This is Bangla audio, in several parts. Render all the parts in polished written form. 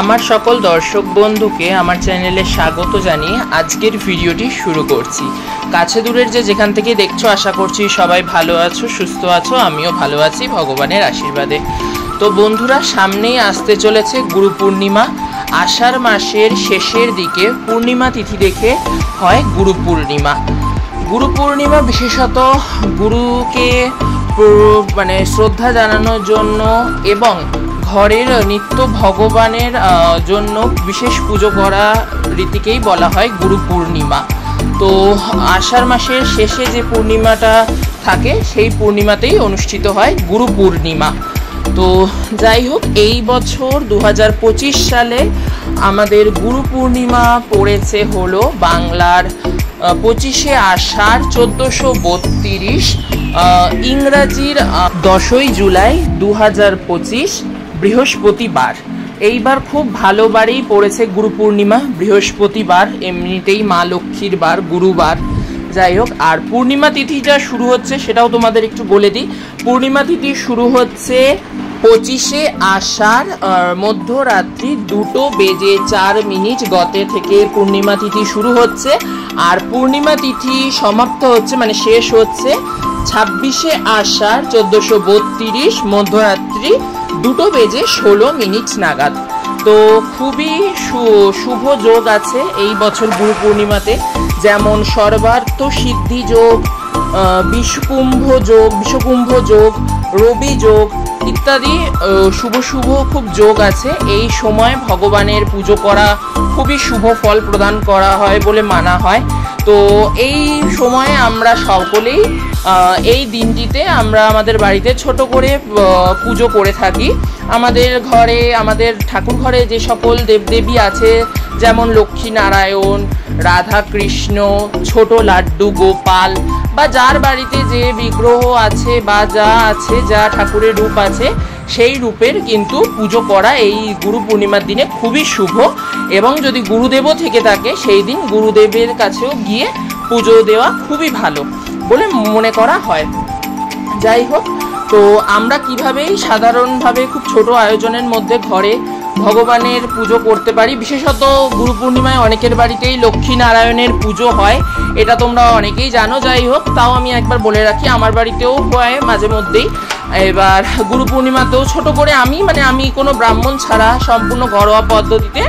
আমার সকল দর্শক বন্ধুকে আমার চ্যানেলে স্বাগত জানিয়ে আজকের ভিডিওটি শুরু করছি। কাছে দূরের যেখান থেকে দেখছো, আশা করছি সবাই ভালো আছো, সুস্থ আছো। আমিও ভালো আছি ভগবানের আশীর্বাদে। তো বন্ধুরা, সামনেই আসতে চলেছে গুরু পূর্ণিমা। আষাঢ় মাসের শেষের দিকে পূর্ণিমা তিথি দেখে হয় গুরু পূর্ণিমা। গুরু পূর্ণিমা বিশেষত গুরুকে শ্রদ্ধা জানানোর জন্য এবং ঘরের নিত্য ভগবানের জন্য বিশেষ পুজো করা রীতিকেই বলা হয় গুরু পূর্ণিমা। তো আষাঢ় মাসের শেষে যে পূর্ণিমাটা থাকে সেই পূর্ণিমাতেই অনুষ্ঠিত হয় গুরু পূর্ণিমা। তো যাই হোক, এই বছর 2025 সালে আমাদের গুরু পূর্ণিমা পড়েছে হলো বাংলার 25শে আষাঢ় 1432, ইংরাজির 10ই জুলাই 2025 বৃহস্পতিবার। এইবার খুব ভালো বারেই পড়েছে গুরু পূর্ণিমা, বৃহস্পতিবার। এমনিতেই মা লক্ষ্মীর বার, গুরুবার। যাই হোক, আর পূর্ণিমা তিথিটা শুরু হচ্ছে সেটাও তোমাদের একটু বলে দিই। পূর্ণিমা তিথি শুরু হচ্ছে 25শে আষাঢ় মধ্যরাত্রি 2:04 গতে থেকে পূর্ণিমা তিথি শুরু হচ্ছে। আর পূর্ণিমা তিথি সমাপ্ত হচ্ছে শেষ হচ্ছে 26শে আষাঢ় 1432 মধ্যরাত্রি 2:16 নাগাদ। তো খুবই শুভ যোগ আছে এই বছর গুরু পূর্ণিমাতে, যেমন সর্বার্থ সিদ্ধি যোগ, বিষকুম্ভ যোগ, রবি যোগ ইত্যাদি শুভ খুব যোগ আছে। এই সময় ভগবানের পুজো করা খুবই শুভ ফল প্রদান করা হয় বলে মানা হয়। তো এই সময়ে আমরা সকলেই এই দিনটিতে আমরা আমাদের বাড়িতে ছোট করে পুজো করে থাকি। আমাদের ঘরে, আমাদের ঠাকুর ঘরে যে সকল দেবদেবী আছে, যেমন লক্ষ্মী নারায়ণ, রাধা কৃষ্ণ, ছোট লাড্ডু গোপাল, বা যার বাড়িতে যে বিগ্রহ আছে বা যা ঠাকুরের রূপ আছে, সেই রূপের কিন্তু পুজো করা এই গুরু পূর্ণিমার দিনে খুবই শুভ। এবং যদি গুরুদেবও থেকে থাকে, সেই দিন গুরুদেবের কাছেও গিয়ে পুজো দেওয়া খুবই ভালো বলে মনে করা হয়। যাই হোক, তো আমরা কিভাবেই সাধারণভাবে খুব ছোট আয়োজনের মধ্যে ঘরে ভগবানের পুজো করতে পারি। বিশেষত গুরু পূর্ণিমায় অনেকের বাড়িতেই লক্ষ্মী নারায়ণের পুজো হয়, এটা তোমরা অনেকেই জানো। যাই হোক, তাও আমি একবার বলে রাখি, আমার বাড়িতেও হয় মাঝে মধ্যেই। এবার গুরু পূর্ণিমাতেও ছোট করে আমি কোনো ব্রাহ্মণ ছাড়া সম্পূর্ণ ঘরোয়া পদ্ধতিতে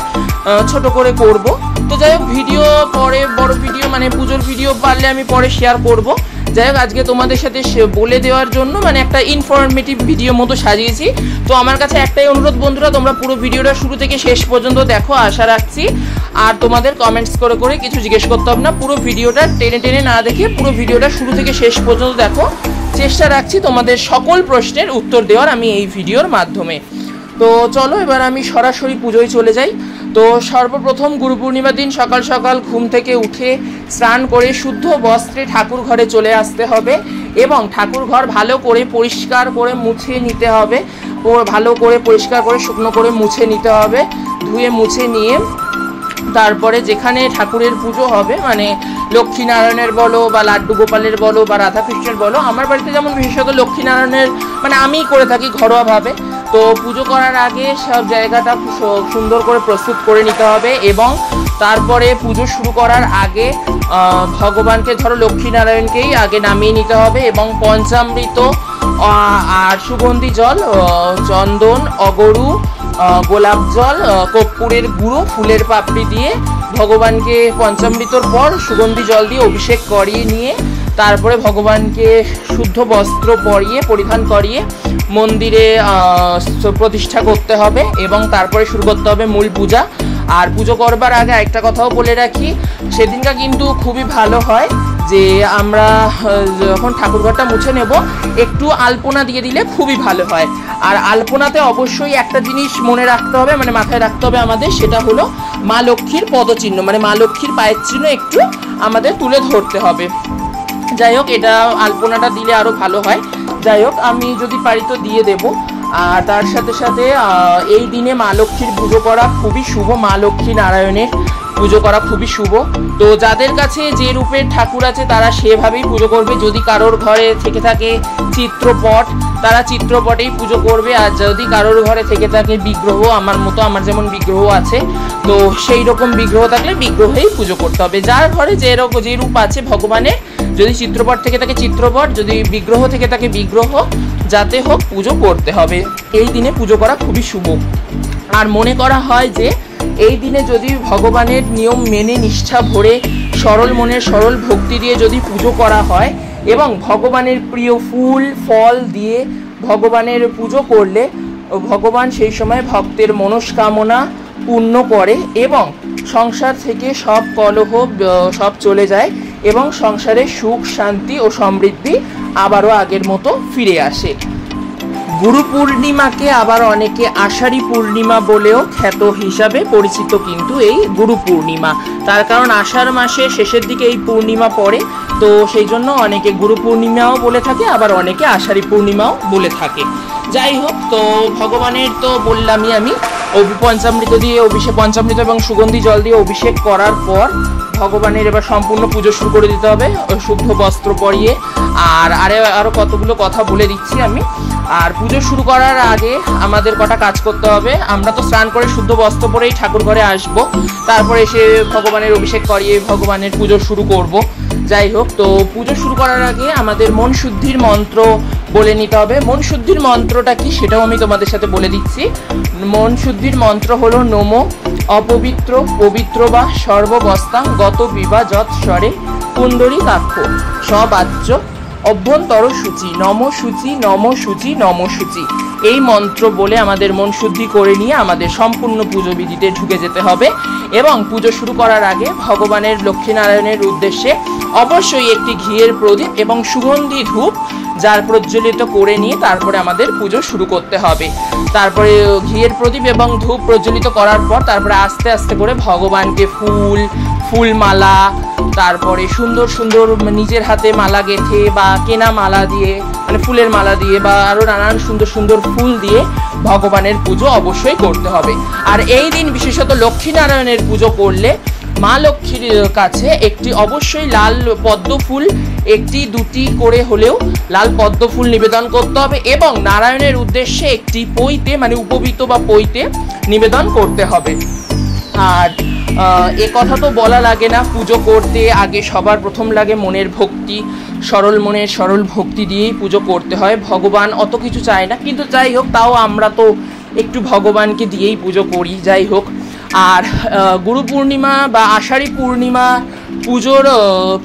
ছোট করে করব। তো যাই হোক, ভিডিও পরে বড় ভিডিও পুজোর ভিডিও পারলে আমি পরে শেয়ার করব। যাই হোক, আজকে তোমাদের সাথে বলে দেওয়ার জন্য একটা ইনফরমেটিভ ভিডিও মতো সাজিয়েছি। তো আমার কাছে একটাই অনুরোধ বন্ধুরা, তোমরা পুরো ভিডিওটা শুরু থেকে শেষ পর্যন্ত দেখো, আশা রাখছি। আর তোমাদের কমেন্টস করে কিছু জিজ্ঞেস করতে হবে না, পুরো ভিডিওটা টেনে না দেখে পুরো ভিডিওটা শুরু থেকে শেষ পর্যন্ত দেখো। চেষ্টা রাখছি তোমাদের সকল প্রশ্নের উত্তর দেওয়ার আমি এই ভিডিওর মাধ্যমে। তো চলো, এবার আমি সরাসরি পুজোয় চলে যাই। তো সর্বপ্রথম গুরু পূর্ণিমার দিন সকাল সকাল ঘুম থেকে উঠে স্নান করে শুদ্ধ বস্ত্রে ঠাকুর ঘরে চলে আসতে হবে এবং ঠাকুর ঘর ভালো করে পরিষ্কার করে মুছে নিতে হবে। ভালো করে পরিষ্কার করে শুকনো করে মুছে নিতে হবে। ধুয়ে মুছে নিয়ে তারপরে যেখানে ঠাকুরের পুজো হবে, লক্ষ্মী নারায়ণের বলো বা লাড্ডু গোপালের বলো বা রাধাকৃষ্ণের বলো, আমার বাড়িতে যেমন বিশেষত লক্ষ্মী নারায়ণের আমিই করে থাকি ঘরোয়াভাবে। তো পুজো করার আগে সব জায়গাটা সুন্দর করে প্রস্তুত করে নিতে হবে এবং তারপরে পুজো শুরু করার আগে ভগবানকে, ধরো লক্ষ্মী নারায়ণকেই আগে নামিয়ে নিতে হবে এবং পঞ্চামৃত আর সুগন্ধি জল, চন্দন, অগরু, গোলাপ জল, কর্পূরের গুঁড়ো, ফুলের পাপড়ি দিয়ে ভগবানকে পঞ্চামৃতর পর সুগন্ধি জল দিয়ে অভিষেক করিয়ে নিয়ে তারপরে ভগবানকে শুদ্ধ বস্ত্র পরিধান করিয়ে মন্দিরে প্রতিষ্ঠা করতে হবে এবং তারপরে শুরু করতে হবে মূল পূজা। আর পুজো করবার আগে একটা কথাও বলে রাখি, সেদিনটা কিন্তু খুবই ভালো হয় যে আমরা যখন ঠাকুরঘরটা মুছে নেব, একটু আলপনা দিয়ে দিলে খুবই ভালো হয়। আর আলপনাতে অবশ্যই একটা জিনিস মনে রাখতে হবে, মাথায় রাখতে হবে আমাদের, সেটা হলো মা লক্ষ্মীর পদচিহ্ন, মা লক্ষ্মীর পায়ের চিহ্ন একটু আমাদের তুলে ধরতে হবে। যাই হোক, এটা আলপনাটা দিলে আরও ভালো হয়। যাই হোক, আমি যদি পারি তো দিয়ে দেব। আর তার সাথে সাথে এই দিনে মা লক্ষ্মীর পুজো করা খুবই শুভ। মা লক্ষ্মী নারায়ণের পুজো করা খুবই শুভ। তো যাদের কাছে যে রূপের ঠাকুর আছে তারা সেভাবেই পুজো করবে। যদি কারোর ঘরে থেকে থাকে চিত্রপট, তারা চিত্রপটেই পুজো করবে। আর যদি কারোর ঘরে থেকে থাকে বিগ্রহ, আমার মতো আমার যেমন বিগ্রহ আছে, তো সেই রকম বিগ্রহ থাকলে বিগ্রহেই পুজো করতে হবে। যার ঘরে যে রূপ আছে ভগবানের, যদি চিত্রপট থেকে থাকে চিত্রপট, যদি বিগ্রহ থেকে থাকে বিগ্রহ, যাতে হোক পুজো করতে হবে। এই দিনে পুজো করা খুবই শুভ। আর মনে করা হয় যে এই দিনে যদি ভগবানের নিয়ম মেনে নিষ্ঠা ভরে সরল মনের সরল ভক্তি দিয়ে যদি পুজো করা হয় এবং ভগবানের প্রিয় ফুল ফল দিয়ে ভগবানের পুজো করলে ভগবান সেই সময় ভক্তের মনস্কামনা পূর্ণ করে এবং সংসার থেকে সব কলহ সব চলে যায় এবং সংসারে সুখ শান্তি ও সমৃদ্ধি আবারও আগের মতো ফিরে আসে। গুরু পূর্ণিমাকে আবার অনেকে আষাঢ়ী পূর্ণিমা বলেও খ্যাত হিসাবে পরিচিত কিন্তু এই গুরু পূর্ণিমা। তার কারণ আষাঢ় মাসের শেষের দিকে এই পূর্ণিমা পড়ে, তো সেই জন্য অনেকে গুরু পূর্ণিমাও বলে থাকে, আবার অনেকে আষাঢ়ী পূর্ণিমাও বলে থাকে। যাই হোক, তো ভগবানের তো বললামই আমি পঞ্চামৃত দিয়ে পঞ্চামৃত এবং সুগন্ধি জল দিয়ে অভিষেক করার পর ভগবানের এবার সম্পূর্ণ পুজো শুরু করে দিতে হবে শুদ্ধ বস্ত্র পরিয়ে। আর আরও কতগুলো কথা বলে দিচ্ছি আমি। আর পুজো শুরু করার আগে আমাদের কটা কাজ করতে হবে। আমরা তো স্নান করে শুদ্ধ বস্ত্র পরেই ঠাকুর ঘরে আসবো, তারপরে এসে ভগবানের অভিষেক করিয়ে ভগবানের পুজো শুরু করব। যাই হোক, তো পুজো শুরু করার আগে আমাদের মন শুদ্ধির মন্ত্র বলে নিতে হবে। মন শুদ্ধির মন্ত্রটা কি সেটাও আমি তোমাদের সাথে বলে দিচ্ছি। মন শুদ্ধির মন্ত্র হলো নমো অপবিত্র পবিত্র বা সর্ববস্তাং গত বিবা যৎ স্বরে কুন্দরী কাক্ষ সবাচ্য অভ্যন্তর সূচি নম সূচি নম সূচি নম সূচি। এই মন্ত্র বলে আমাদের মন শুদ্ধি করে নিয়ে আমাদের সম্পূর্ণ পুজো বিধিতে ঢুকে যেতে হবে। এবং পুজো শুরু করার আগে ভগবানের লক্ষ্মীনারায়ণের উদ্দেশ্যে অবশ্যই একটি ঘিয়ের প্রদীপ এবং সুগন্ধি ধূপ যার প্রজ্বলিত করে নিয়ে তারপরে আমাদের পুজো শুরু করতে হবে। তারপরে ঘিয়ের প্রদীপ এবং ধূপ প্রজ্বলিত করার পর তারপরে আস্তে আস্তে করে ভগবানকে ফুলমালা, তারপরে সুন্দর সুন্দর নিজের হাতে মালা গেঁথে বা কেনা মালা দিয়ে, মানে ফুলের মালা দিয়ে বা আরও নানান সুন্দর সুন্দর ফুল দিয়ে ভগবানের পুজো অবশ্যই করতে হবে। আর এই দিন বিশেষত লক্ষ্মীনারায়ণের পুজো করলে মা লক্ষ্মীর কাছে একটি অবশ্যই লাল পদ্ম ফুল, একটি দুটি করে হলেও লাল পদ্ম ফুল নিবেদন করতে হবে এবং নারায়ণের উদ্দেশ্যে একটি পৈতে, মানে উপবীত বা পৈতে নিবেদন করতে হবে। আর এ কথা তো বলা লাগে না, পুজো করতে আগে সবার প্রথম লাগে মনের ভক্তি। সরল মনের সরল ভক্তি দিয়েই পুজো করতে হয়। ভগবান অত কিছু চায় না, কিন্তু যাই হোক তাও আমরা তো একটু ভগবানকে দিয়েই পুজো করি। যাই হোক, আর গুরু পূর্ণিমা বা আষাঢ়ী পূর্ণিমা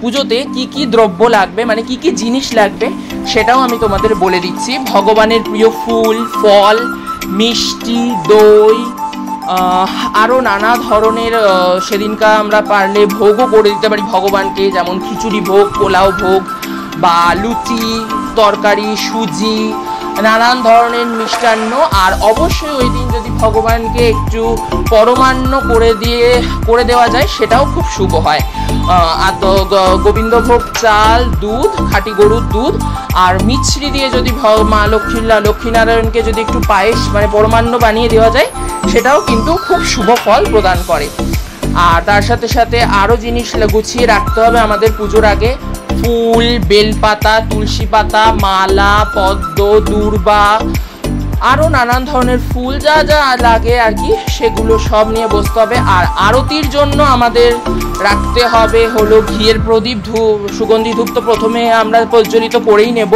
পুজোতে কি কি দ্রব্য লাগবে, মানে কি কি জিনিস লাগবে সেটাও আমি তোমাদের বলে দিচ্ছি। ভগবানের প্রিয় ফুল ফল, মিষ্টি, দই, আরও নানা ধরনের সেদিনকার আমরা পারলে ভোগও করে দিতে পারি ভগবানকে, যেমন খিচুড়ি ভোগ, পোলাও ভোগ বা লুচি তরকারি, সুজি, নানান ধরনের মিষ্টান্ন। আর অবশ্যই ওই দিন যদি ভগবানকে একটু পরমান্ন করে দেওয়া যায় সেটাও খুব শুভ হয়। আর গোবিন্দভোগ চাল, দুধ, খাঁটি গরুর দুধ আর মিছরি দিয়ে যদি মা লক্ষ্মীনারায়ণকে যদি একটু পায়েস, মানে পরমান্ন বানিয়ে দেওয়া যায় সেটাও কিন্তু খুব শুভ ফল প্রদান করে। আর তার সাথে সাথে আরও জিনিস গুছিয়ে রাখতে হবে আমাদের পুজোর আগে। ফুল, বেলপাতা, তুলসী পাতা, মালা, পদ্ম, দূর্বা, আরও নানান ধরনের ফুল যা যা লাগে আর কি, সেগুলো সব নিয়ে বসতে হবে। আর আরতির জন্য আমাদের রাখতে হবে হলো ঘিয়ের প্রদীপ, সুগন্ধি ধূপ তো প্রথমে আমরা প্রজ্বলিত করেই নেব।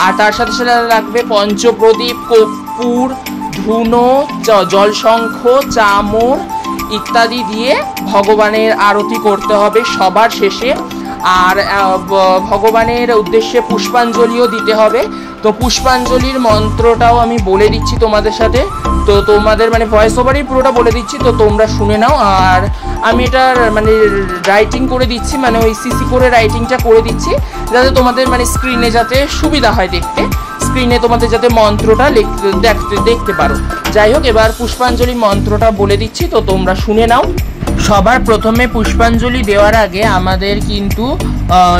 আর তার সাথে সাথে লাগবে পঞ্চপ্রদীপ, কর্পূর, ধুনো, জলশঙ্খ, চামর ইত্যাদি দিয়ে ভগবানের আরতি করতে হবে সবার শেষে। আর ভগবানের উদ্দেশ্যে পুষ্পাঞ্জলিও দিতে হবে। তো পুষ্পাঞ্জলির মন্ত্রটাও আমি বলে দিচ্ছি তোমাদের সাথে, তো তোমাদের মানে ভয়েস ওভারই পুরোটা বলে দিচ্ছি, তো তোমরা শুনে নাও। আর আমি এটার মানে রাইটিং করে দিচ্ছি, মানে ওই সিসি করে রাইটিংটা করে দিচ্ছি যাতে তোমাদের মানে স্ক্রিনে যাতে সুবিধা হয় দেখতে, স্ক্রিনে তোমাদের যাতে মন্ত্রটা দেখতে পারো। যাই হোক, এবার পুষ্পাঞ্জলি মন্ত্রটা বলে দিচ্ছি, তো তোমরা শুনে নাও। সবার প্রথমে পুষ্পাঞ্জলি দেওয়ার আগে আমাদের কিন্তু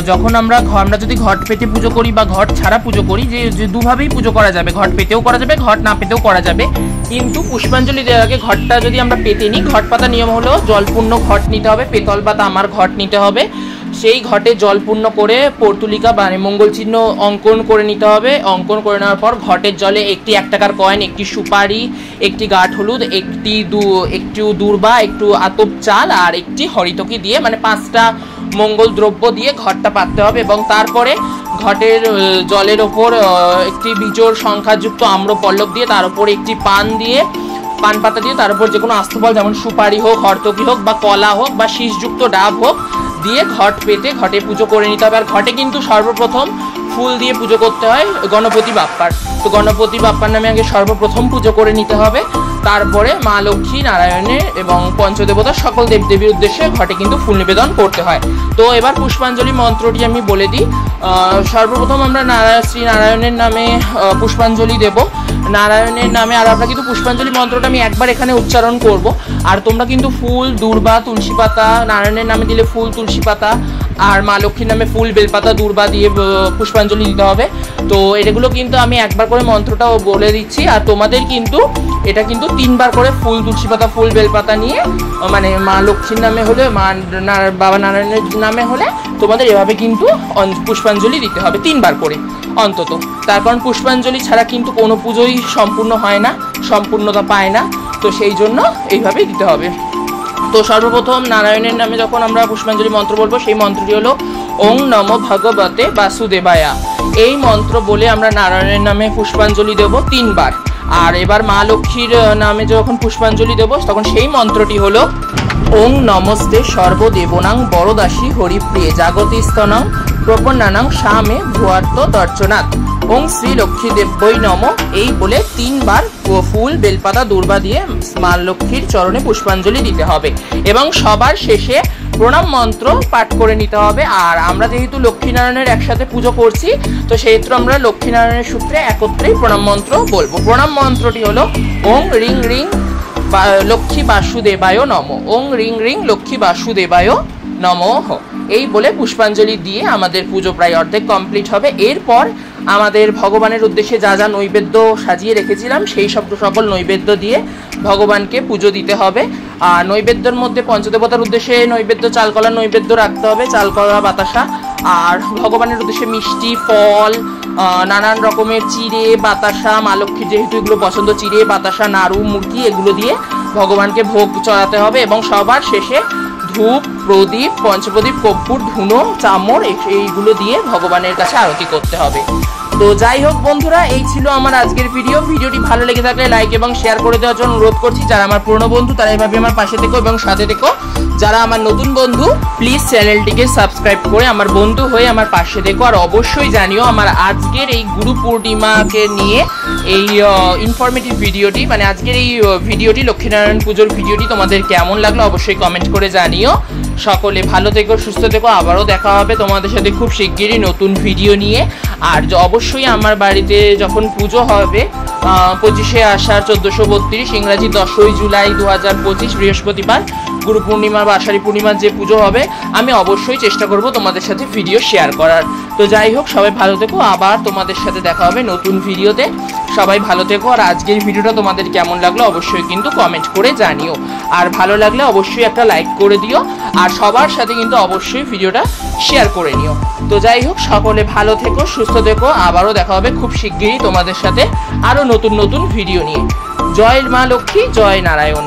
যখন আমরা যদি ঘট পেতে পুজো করি বা ঘট ছাড়া পুজো করি, যে দুভাবেই পুজো করা যাবে, ঘট পেতেও করা যাবে, ঘট না পেতেও করা যাবে। কিন্তু পুষ্পাঞ্জলি দেওয়ার আগে ঘটটা যদি আমরা পেতে নিই, ঘট পাতা নিয়ম হলো জলপূর্ণ ঘট নিতে হবে, পেতল বা তামার ঘট নিতে হবে। সেই ঘটে জলপূর্ণ করে পর্তুলিকা মানে মঙ্গল চিহ্ন অঙ্কন করে নিতে হবে। অঙ্কন করে নেওয়ার পর ঘটের জলে একটি 1 টাকার কয়েন, একটি সুপারি, একটি গাঁঠ হলুদ, একটু দূর্বা, একটু আতপ চাল আর একটি হরিতকি দিয়ে মানে 5টা মঙ্গল দ্রব্য দিয়ে ঘটটা পাততে হবে। এবং তারপরে ঘটের জলের ওপর একটি বিজোড় সংখ্যাযুক্ত আম্র পল্লব দিয়ে, তার উপর একটি পান পাতা দিয়ে, তার উপর যে কোনো আস্তফল যেমন সুপারি হোক, হরতকি হোক বা কলা হোক বা শীষযুক্ত ডাব হোক দিয়ে ঘট পেতে ঘটে পুজো করে নিতে হবে। আর ঘটে কিন্তু সর্বপ্রথম ফুল দিয়ে পুজো করতে হয় গণপতি বাপ্পার। তো গণপতি বাপ্পার নামে আগে সর্বপ্রথম পুজো করে নিতে হবে। তারপরে মা লক্ষ্মী, নারায়ণের এবং পঞ্চদেবতার সকল দেবদেবীর উদ্দেশ্যে ঘটে কিন্তু ফুল নিবেদন করতে হয়। তো এবার পুষ্পাঞ্জলি মন্ত্রটি আমি বলে দিই। সর্বপ্রথম আমরা শ্রী নারায়ণের নামে পুষ্পাঞ্জলি দেব, নারায়ণের নামে। আর আমরা কিন্তু পুষ্পাঞ্জলি মন্ত্রটা আমি একবার এখানে উচ্চারণ করব। আর তোমরা কিন্তু ফুল, দূর্বা, তুলসী পাতা, নারায়ণের নামে দিলে ফুল, তুলসী পাতা, আর মা লক্ষ্মীর নামে ফুল, বেলপাতা, দূর্বা দিয়ে পুষ্পাঞ্জলি দিতে হবে। তো এগুলো কিন্তু আমি একবার করে মন্ত্রটাও বলে দিচ্ছি। আর তোমাদের কিন্তু এটা কিন্তু 3বার করে ফুল, তুলসী পাতা, ফুল, বেলপাতা নিয়ে মানে মা লক্ষ্মীর নামে হলে, বাবা নারায়ণের নামে হলে তোমাদের এভাবে কিন্তু পুষ্পাঞ্জলি দিতে হবে 3বার করে অন্তত। তার কারণ পুষ্পাঞ্জলি ছাড়া কিন্তু কোনো পুজোই সম্পূর্ণ হয় না, সম্পূর্ণতা পায় না। তো সেই জন্য এইভাবেই দিতে হবে। তো সর্বপ্রথম নারায়ণের নামে যখন আমরা পুষ্পাঞ্জলি মন্ত্র বলবো, সেই মন্ত্রটি হলো ওং নমো ভগবতে বাসুদেবায়া। এই মন্ত্র বলে আমরা নারায়ণের নামে পুষ্পাঞ্জলি দেব 3বার। আর এবার মা লক্ষ্মীর নামে যখন পুষ্পাঞ্জলি দেব তখন সেই মন্ত্রটি হলো ওং নমস্তে সর্বদেবনাং বরদাসী হরিপ্রিয়ে জাগতি স্তনং প্রপন্নানাং শামে ভুয়ার্ত দর্শনাথ ওং শ্রী লক্ষ্মী দেব্যই নম। এই বলে 3বার ফুল, বেলপাতা, দূর্বা দিয়ে মা লক্ষ্মীর চরণে পুষ্পাঞ্জলি দিতে হবে। এবং সবার শেষে প্রণাম মন্ত্র পাঠ করে নিতে হবে। আর আমরা যেহেতু লক্ষ্মীনারায়ণের একসাথে পুজো করছি, তো সেহেতু আমরা লক্ষ্মীনারায়ণের সূত্রে একত্রেই প্রণাম মন্ত্র বলবো। প্রণাম মন্ত্রটি হলো ওং রিং রিং লক্ষ্মী বাসুদেবায় নম। ওং রিং রিং লক্ষ্মী বাসুদেবায় নমঃ। এই বলে পুষ্পাঞ্জলি দিয়ে আমাদের পুজো প্রায় অর্ধেক কমপ্লিট হবে। এরপর আমাদের ভগবানের উদ্দেশ্যে যা যা নৈবেদ্য সাজিয়ে রেখেছিলাম সেই সকল নৈবেদ্য দিয়ে ভগবানকে পুজো দিতে হবে। আর নৈবেদ্যের মধ্যে পঞ্চদেবতার উদ্দেশ্যে নৈবেদ্য চালকলার নৈবেদ্য রাখতে হবে, চালকলা, বাতাসা। আর ভগবানের উদ্দেশ্যে মিষ্টি, ফল, নানান রকমের চিড়ে, বাতাসা, মা লক্ষ্মীর যেহেতু এগুলো পছন্দ, চিড়ে, বাতাসা, নাড়ু, মুরগি এগুলো দিয়ে ভগবানকে ভোগ চড়াতে হবে। এবং সবার শেষে ধূপ, প্রদীপ, পঞ্চপ্রদীপ, কর্পূর, ধুনো, চামড় এইগুলো দিয়ে ভগবানের কাছে আরতি করতে হবে। তো যাই হোক বন্ধুরা, এই ছিল আমার আজকের ভিডিওটি ভালো লেগে থাকলে লাইক এবং শেয়ার করে দেওয়ার জন্য অনুরোধ করছি। যারা আমার পুরনো বন্ধু তারা এভাবে আমার পাশে থেকো এবং সাথে থেকো। যারা আমার নতুন বন্ধু প্লিজ চ্যানেলটিকে সাবস্ক্রাইব করে আমার বন্ধু হয়ে আমার পাশে থেকো। আর অবশ্যই জানিও আমার আজকের এই গুরু পূর্ণিমাকে নিয়ে এই ইনফরমেটিভ ভিডিওটি, মানে আজকের এই ভিডিওটি, লক্ষ্মীনারায়ণ পুজোর ভিডিওটি তোমাদের কেমন লাগলো অবশ্যই কমেন্ট করে জানিও। সকলে ভালো থেকো, সুস্থ থেকো। আবারও দেখা হবে তোমাদের সাথে খুব শিগগিরই নতুন ভিডিও নিয়ে। আর অবশ্যই আমার বাড়িতে যখন পুজো হবে 25শে আষাঢ় 1432, ইংরাজি 10ই জুলাই 2025 বৃহস্পতিবার গুরু পূর্ণিমা বা আষাঢ়ী পূর্ণিমার যে পুজো হবে, আমি অবশ্যই চেষ্টা করব তোমাদের সাথে ভিডিও শেয়ার করার। তো যাই হোক, সবাই ভালো থেকো। আবার তোমাদের সাথে দেখা হবে নতুন ভিডিওতে। সবাই ভালো থেকো। আর আজকের ভিডিওটা তোমাদের কেমন লাগলো অবশ্যই কিন্তু কমেন্ট করে জানিও। আর ভালো লাগলে অবশ্যই একটা লাইক করে দিও। আর সবার সাথে কিন্তু অবশ্যই ভিডিওটা শেয়ার করে নিও। তো যাই হোক, সকলে ভালো থেকো, সুস্থ থেকো। আবারও দেখা হবে খুব শিগগিরই তোমাদের সাথে আরও নতুন নতুন ভিডিও নিয়ে। জয় মা লক্ষ্মী, জয় নারায়ণ।